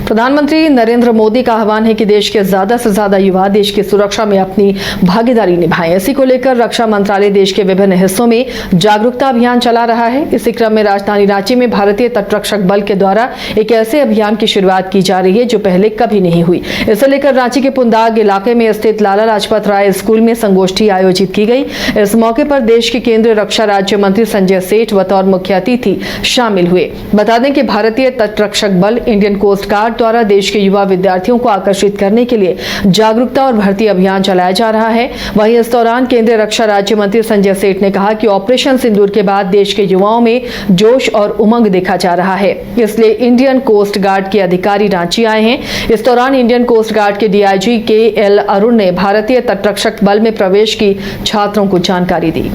प्रधानमंत्री नरेंद्र मोदी का आह्वान है कि देश के ज्यादा से ज्यादा युवा देश की सुरक्षा में अपनी भागीदारी निभाएं। इसी को लेकर रक्षा मंत्रालय देश के विभिन्न हिस्सों में जागरूकता अभियान चला रहा है। इसी क्रम में राजधानी रांची में भारतीय तटरक्षक बल के द्वारा एक ऐसे अभियान की शुरुआत की जा रही है जो पहले कभी नहीं हुई। इसे लेकर रांची के पुंदाग इलाके में स्थित लाला लाजपत राय स्कूल में संगोष्ठी आयोजित की गई। इस मौके पर देश के केंद्रीय रक्षा राज्य मंत्री संजय सेठ बतौर मुख्य अतिथि शामिल हुए। बता दें कि भारतीय तटरक्षक बल इंडियन कोस्ट गार्ड द्वारा देश के युवा विद्यार्थियों को आकर्षित करने के लिए जागरूकता और भर्ती अभियान चलाया जा रहा है। वहीं इस दौरान केंद्रीय रक्षा राज्य मंत्री संजय सेठ ने कहा कि ऑपरेशन सिंदूर के बाद देश के युवाओं में जोश और उमंग देखा जा रहा है, इसलिए इंडियन कोस्ट गार्ड के अधिकारी रांची आए हैं। इस दौरान इंडियन कोस्ट गार्ड के डीआईजी के.एल. अरुण ने भारतीय तटरक्षक बल में प्रवेश की छात्रों को जानकारी दी।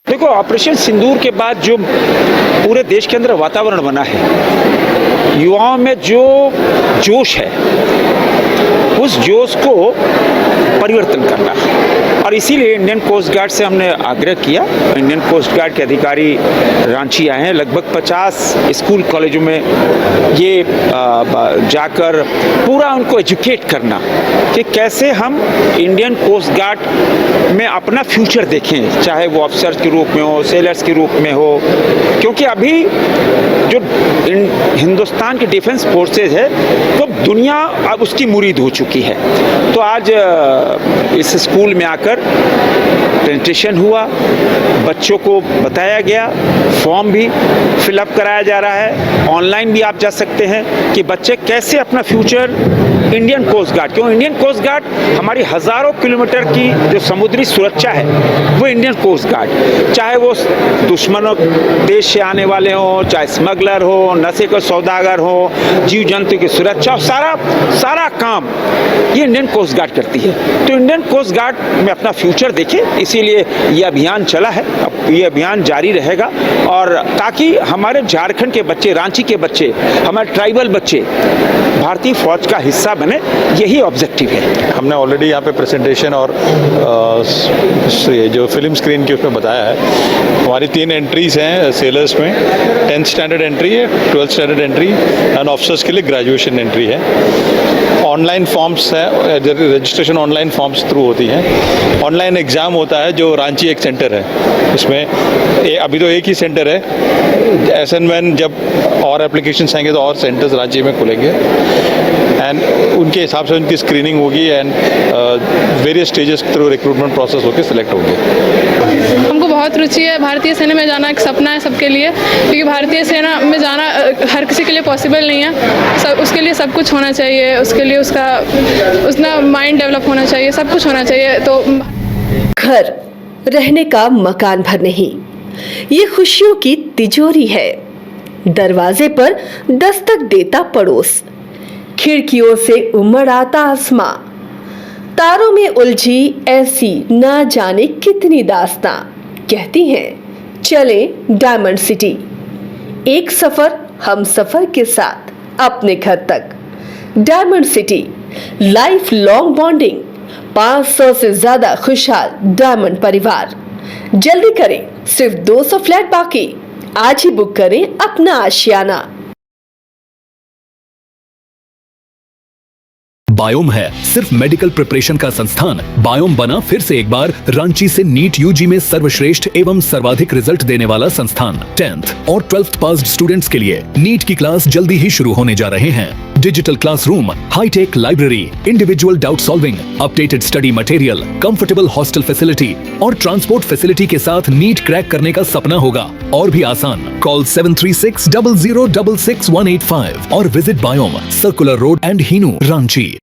देखो, ऑपरेशन सिंदूर के बाद जो पूरे देश के अंदर वातावरण बना है, युवाओं में जो जोश है, उस जोश को परिवर्तन करना, और इसीलिए इंडियन कोस्ट गार्ड से हमने आग्रह किया। इंडियन कोस्ट गार्ड के अधिकारी रांची आए हैं। लगभग 50 स्कूल कॉलेजों में ये जाकर पूरा उनको एजुकेट करना कि कैसे हम इंडियन कोस्ट गार्ड में अपना फ्यूचर देखें, चाहे वो ऑफिसर्स के रूप में हो, सेलर्स के रूप में हो, क्योंकि अभी जो हिंदुस्तान की डिफेंस फोर्सेज है तो दुनिया अब उसकी मुरीद हो चुकी है। तो आज इस स्कूल में आकर प्रेजेंटेशन हुआ, बच्चों को बताया गया, फॉर्म भी फिलअप कराया जा रहा है। ऑनलाइन भी आप जा सकते हैं कि बच्चे कैसे अपना फ्यूचर इंडियन कोस्ट गार्ड, क्यों इंडियन कोस्ट गार्ड हमारी हज़ारों किलोमीटर की जो समुद्री सुरक्षा है वो इंडियन कोस्ट गार्ड, चाहे वो दुश्मनों देश से आने वाले हों, चाहे स्मगलर हो, नशे के सौदागर हो, जीव जंतु की सुरक्षा, सारा काम ये इंडियन कोस्ट गार्ड करती है। तो इंडियन कोस्ट गार्ड में अपना फ्यूचर देखें, इसीलिए ये अभियान चला है। अब ये अभियान जारी रहेगा, और ताकि हमारे झारखंड के बच्चे, रांची के बच्चे, हमारे ट्राइबल बच्चे भारतीय फौज का हिस्सा बने, यही ऑब्जेक्टिव है। हमने ऑलरेडी यहाँ पे प्रेजेंटेशन और जो फिल्म स्क्रीन की उसमें बताया है। हमारी 3 एंट्रीज हैं सेलर्स में। 10th स्टैंडर्ड एंट्री है, 12th standard entry, and officers के लिए ग्रेजुएशन एंट्री है। ऑनलाइन फॉर्म्स है, रजिस्ट्रेशन ऑनलाइन फॉर्म्स थ्रू होती है। ऑनलाइन एग्ज़ाम होता है जो रांची एक सेंटर है, इसमें अभी तो एक ही सेंटर है। एस एंड व्हेन जब और एप्लीकेशंस आएंगे तो और सेंटर्स रांची में खुलेंगे, एंड उनके हिसाब से उनकी स्क्रीनिंग होगी, and various stages through recruitment process होकर सिलेक्ट होंगे। हमको बहुत रुचि है, भारतीय सेना में जाना एक सपना है सबके लिए, क्योंकि भारतीय सेना में जाना हर किसी के लिए पॉसिबल नहीं है। उसके लिए सब कुछ होना चाहिए, उसके लिए उसका माइंड डेवलप होना चाहिए, सब कुछ होना चाहिए। तो घर रहने का मकान भर नहीं, ये खुशियों की तिजोरी है। दरवाजे पर दस्तक देता पड़ोस, खिड़कियों से उमड़ आता आसमां, तारों में उलझी ऐसी ना जाने कितनी दास्तां। कहती हैं चले डायमंड सिटी, एक सफर हम सफर के साथ अपने घर तक। Diamond city, life long bonding, 500 से ज्यादा खुशहाल डायमंड परिवार। जल्दी करें, सिर्फ 200 फ्लैट बाकी। आज ही बुक करें अपना आशियाना। बायोम है सिर्फ मेडिकल प्रिपरेशन का संस्थान। बायोम बना फिर से एक बार रांची से नीट यूजी में सर्वश्रेष्ठ एवं सर्वाधिक रिजल्ट देने वाला संस्थान। 10th और 12th पास्ड स्टूडेंट्स के लिए नीट की क्लास जल्दी ही शुरू होने जा रहे हैं। Digital classroom, hi tech library, individual doubt solving, updated study material, comfortable hostel facility और ट्रांसपोर्ट फैसिलिटी के साथ नीट क्रैक करने का सपना होगा और भी आसान। कॉल 73600666185 और visit Biome, circular road and Hinoo, Ranchi.